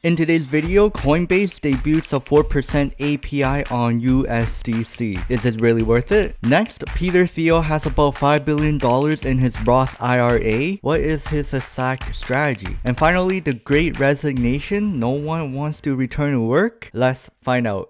In today's video, Coinbase debuts a 4% API on USDC. Is it really worth it? Next, Thiel has about $5 billion in his Roth IRA. What is his exact strategy? And finally, the great resignation. No one wants to return to work? Let's find out.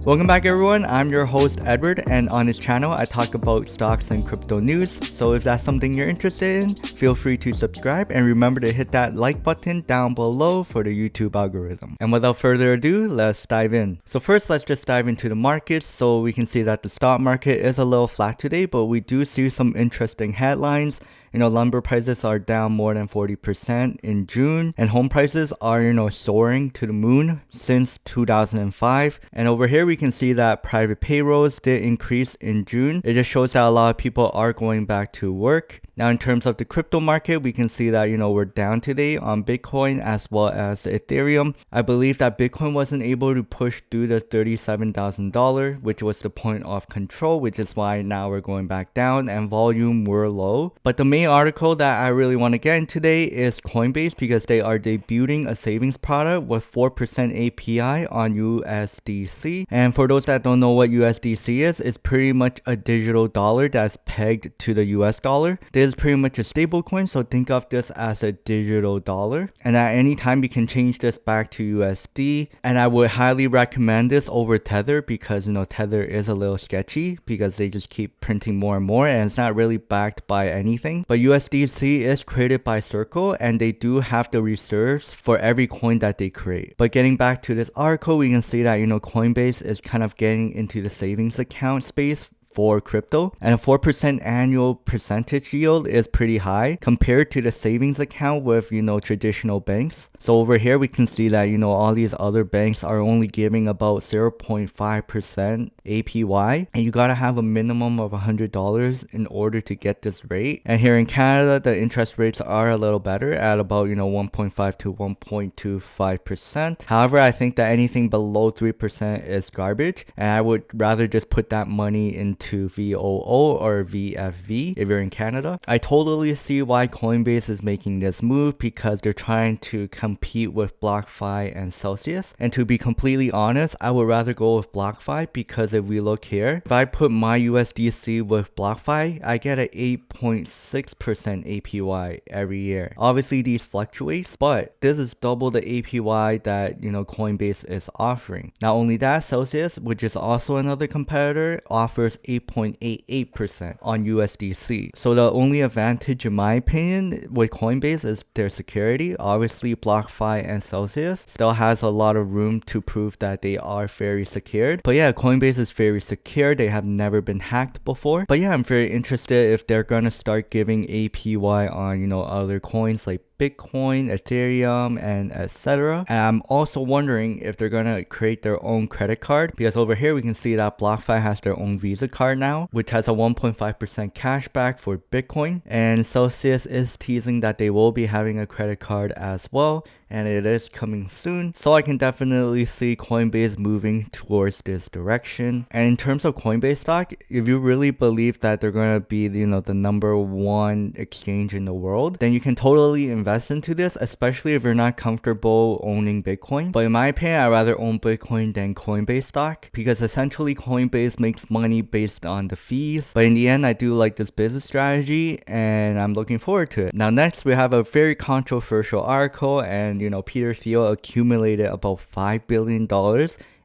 Welcome back everyone, I'm your host Edward, and on this channel I talk about stocks and crypto news. So if that's something you're interested in, feel free to subscribe and remember to hit that like button down below for the YouTube algorithm. And without further ado, let's dive in. So first, let's just dive into the markets. So we can see that the stock market is a little flat today, but we do see some interesting headlines. Lumber prices are down more than 40% in June, and home prices are, soaring to the moon since 2005. And over here, we can see that private payrolls did increase in June. It just shows that a lot of people are going back to work. Now, in terms of the crypto market, we can see that, we're down today on Bitcoin as well as Ethereum. I believe that Bitcoin wasn't able to push through the $37,000, which was the point of control, which is why now we're going back down and volume were low. But the main article that I really want to get in today is Coinbase, because they are debuting a savings product with 4% API on USDC. And for those that don't know what USDC is, it's pretty much a digital dollar that's pegged to the US dollar. This is pretty much a stable coin, so think of this as a digital dollar. And at any time, you can change this back to USD. And I would highly recommend this over Tether, because Tether is a little sketchy because they just keep printing more and more, and it's not really backed by anything. But USDC is created by Circle, and they do have the reserves for every coin that they create. But getting back to this article, we can see that Coinbase is kind of getting into the savings account space for crypto, and a 4% annual percentage yield is pretty high compared to the savings account with traditional banks. So over here we can see that all these other banks are only giving about 0.5% APY, and you gotta have a minimum of $100 in order to get this rate. And here in Canada, the interest rates are a little better at about 1.5 to 1.25%. However, I think that anything below 3% is garbage, and I would rather just put that money into VOO or VFV if you're in Canada. I totally see why Coinbase is making this move, because they're trying to compete with BlockFi and Celsius. And to be completely honest, I would rather go with BlockFi, because if we look here, if I put my USDC with BlockFi, I get an 8.6% APY every year. Obviously these fluctuates, but this is double the APY that Coinbase is offering. Not only that, Celsius, which is also another competitor, offers 8.88% on USDC. So the only advantage in my opinion with Coinbase is their security. Obviously BlockFi and Celsius still has a lot of room to prove that they are very secured. But yeah, Coinbase is very secure. They have never been hacked before. But yeah, I'm very interested if they're gonna start giving APY on other coins like Bitcoin, Ethereum, and etc. And I'm also wondering if they're gonna create their own credit card, because over here we can see that BlockFi has their own Visa card now, which has a 1.5% cashback for Bitcoin. And Celsius is teasing that they will be having a credit card as well, and it is coming soon. So I can definitely see Coinbase moving towards this direction. And in terms of Coinbase stock, if you really believe that they're gonna be the number one exchange in the world, then you can totally invest into this, especially if you're not comfortable owning Bitcoin. But in my opinion, I'd rather own Bitcoin than Coinbase stock, because essentially Coinbase makes money based on the fees. But in the end, I do like this business strategy, and I'm looking forward to it. Now next, we have a very controversial article, and Thiel accumulated about $5 billion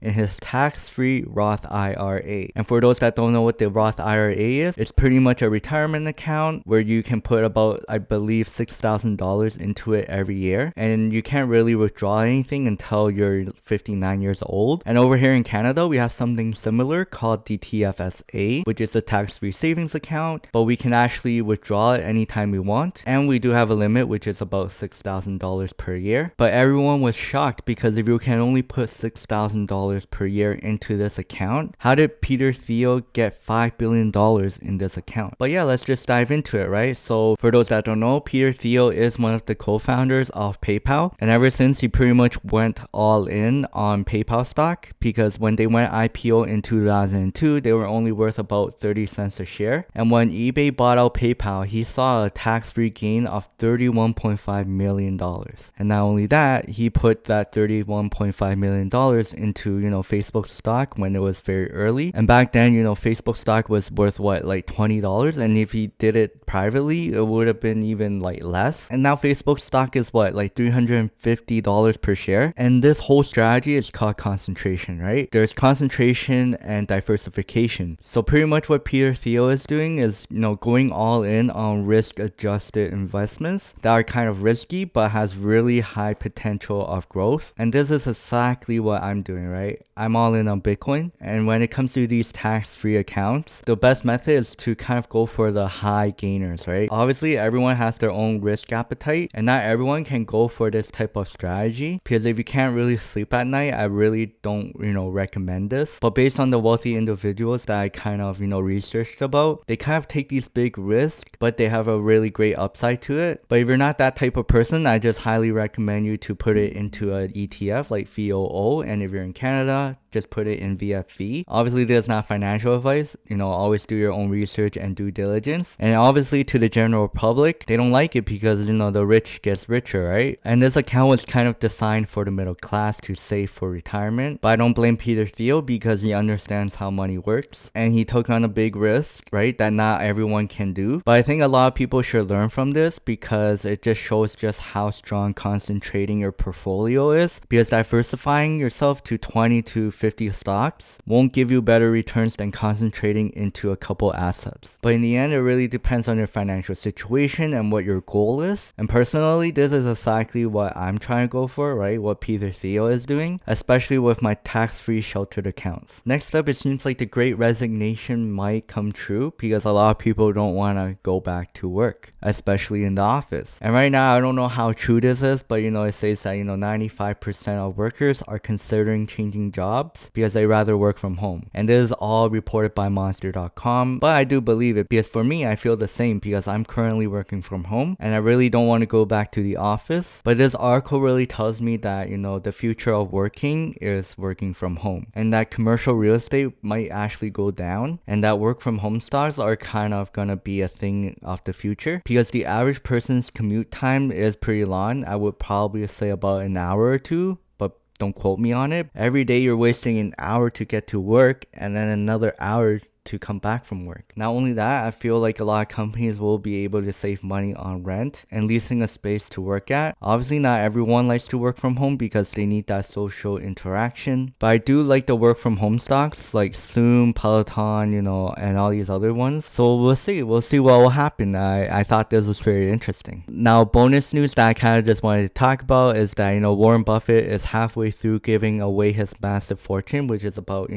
in his tax-free Roth IRA. And for those that don't know what the Roth IRA is, it's pretty much a retirement account where you can put about, I believe, $6,000 into it every year, and you can't really withdraw anything until you're 59 years old. And over here in Canada, we have something similar called the TFSA, which is a tax-free savings account, but we can actually withdraw it anytime we want, and we do have a limit, which is about $6,000 per year. But everyone was shocked, because if you can only put $6,000 per year into this account. How did Peter Thiel get $5 billion in this account? But yeah, let's just dive into it, right? So for those that don't know, Peter Thiel is one of the co-founders of PayPal. And ever since, he pretty much went all in on PayPal stock, because when they went IPO in 2002, they were only worth about 30 cents a share. And when eBay bought out PayPal, he saw a tax-free gain of $31.5 million. And not only that, he put that $31.5 million into, Facebook stock when it was very early. And back then, Facebook stock was worth what, like $20? And if he did it privately, it would have been even like less. And now Facebook stock is what, like $350 per share. And this whole strategy is called concentration, right? There's concentration and diversification. So pretty much what Peter Thiel is doing is, going all in on risk-adjusted investments that are kind of risky but has really high potential of growth. And this is exactly what I'm doing, right? I'm all in on Bitcoin. And when it comes to these tax-free accounts, the best method is to kind of go for the high gainers, right? Obviously, everyone has their own risk appetite, and not everyone can go for this type of strategy, because if you can't really sleep at night, I really don't, recommend this. But based on the wealthy individuals that I kind of, researched about, they kind of take these big risks, but they have a really great upside to it. But if you're not that type of person, I just highly recommend you to put it into an ETF like VOO. And if you're in Canada, just put it in VFV. Obviously, there's not financial advice. Always do your own research and due diligence. And obviously, to the general public, they don't like it because, the rich gets richer, right? And this account was kind of designed for the middle class to save for retirement. But I don't blame Peter Thiel, because he understands how money works. And he took on a big risk, right, that not everyone can do. But I think a lot of people should learn from this, because it just shows just how strong concentrating your portfolio is. Because diversifying yourself to 20 to 50 stocks won't give you better returns than concentrating into a couple assets. But in the end, it really depends on your financial situation and what your goal is. And personally, this is exactly what I'm trying to go for, right? What Peter Thiel is doing, especially with my tax-free sheltered accounts. Next up, it seems like the great resignation might come true, because a lot of people don't want to go back to work, especially in the office. And right now, I don't know how true this is, but it says that 95% of workers are considering changing jobs because they rather work from home. And this is all reported by monster.com, but I do believe it, because for me, I feel the same, because I'm currently working from home and I really don't want to go back to the office. But this article really tells me that the future of working is working from home, and that commercial real estate might actually go down, and that work from home stocks are kind of gonna be a thing of the future, because the average person's commute time is pretty long. I would probably say about an hour or two, but don't quote me on it. Every day you're wasting an hour to get to work, and then another hour to come back from work. Not only that, I feel like a lot of companies will be able to save money on rent and leasing a space to work at. Obviously, not everyone likes to work from home because they need that social interaction. But I do like the work from home stocks like Zoom, Peloton, and all these other ones. So we'll see. We'll see what will happen. I thought this was very interesting. Now, bonus news that I kind of just wanted to talk about is that, Warren Buffett is halfway through giving away his massive fortune, which is about,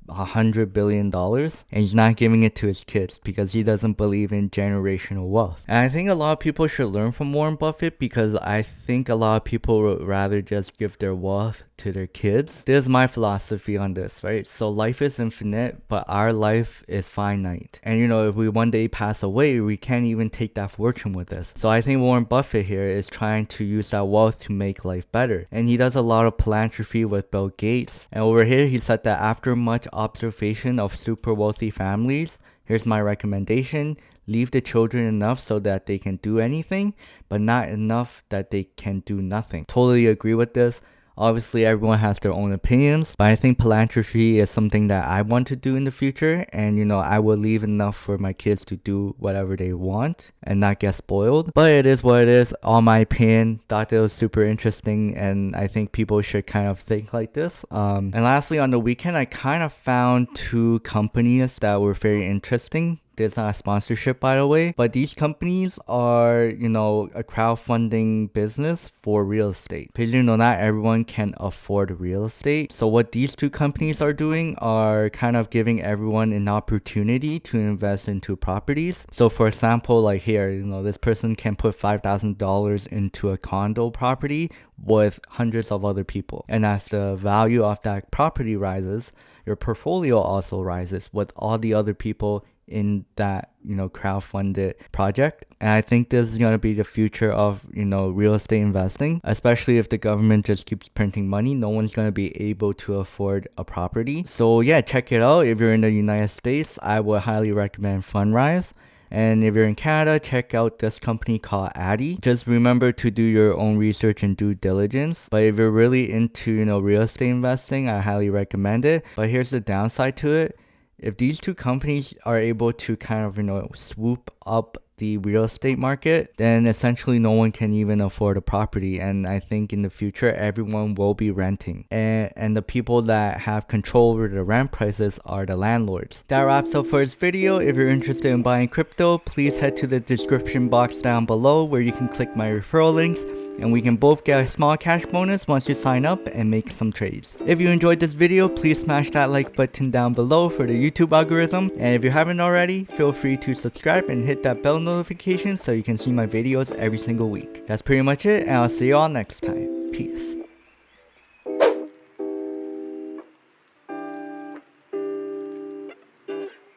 $100 billion, and he's not giving it to his kids because he doesn't believe in generational wealth. And I think a lot of people should learn from Warren Buffett, because I think a lot of people would rather just give their wealth to their kids. This is my philosophy on this, right? So life is infinite, but our life is finite. And if we one day pass away, we can't even take that fortune with us. So I think Warren Buffett here is trying to use that wealth to make life better. And he does a lot of philanthropy with Bill Gates. And over here, he said that after much observation of super wealthy families, here's my recommendation: leave the children enough so that they can do anything, but not enough that they can do nothing. Totally agree with this. Obviously, everyone has their own opinions, but I think philanthropy is something that I want to do in the future. And, I will leave enough for my kids to do whatever they want and not get spoiled. But it is what it is. All my opinion. Thought it was super interesting, and I think people should kind of think like this. And lastly, on the weekend, I kind of found two companies that were very interesting There's not a sponsorship, by the way, but these companies are, a crowdfunding business for real estate. Because, not everyone can afford real estate. So what these two companies are doing are kind of giving everyone an opportunity to invest into properties. So for example, like here, this person can put $5,000 into a condo property with hundreds of other people. And as the value of that property rises, your portfolio also rises with all the other people in that crowdfunded project. And I think this is going to be the future of real estate investing, especially if the government just keeps printing money. No one's going to be able to afford a property. So yeah, check it out. If you're in the United States, I would highly recommend Fundrise. And if you're in Canada, check out this company called Addy. Just remember to do your own research and due diligence. But if you're really into real estate investing, I highly recommend it. But here's the downside to it. If these two companies are able to kind of, swoop up the real estate market, then essentially no one can even afford a property. And I think in the future, everyone will be renting. And the people that have control over the rent prices are the landlords. That wraps up for this video. If you're interested in buying crypto, please head to the description box down below where you can click my referral links. And we can both get a small cash bonus once you sign up and make some trades. If you enjoyed this video, please smash that like button down below for the YouTube algorithm. And if you haven't already, feel free to subscribe and hit that bell notification so you can see my videos every single week. That's pretty much it, and I'll see you all next time. Peace.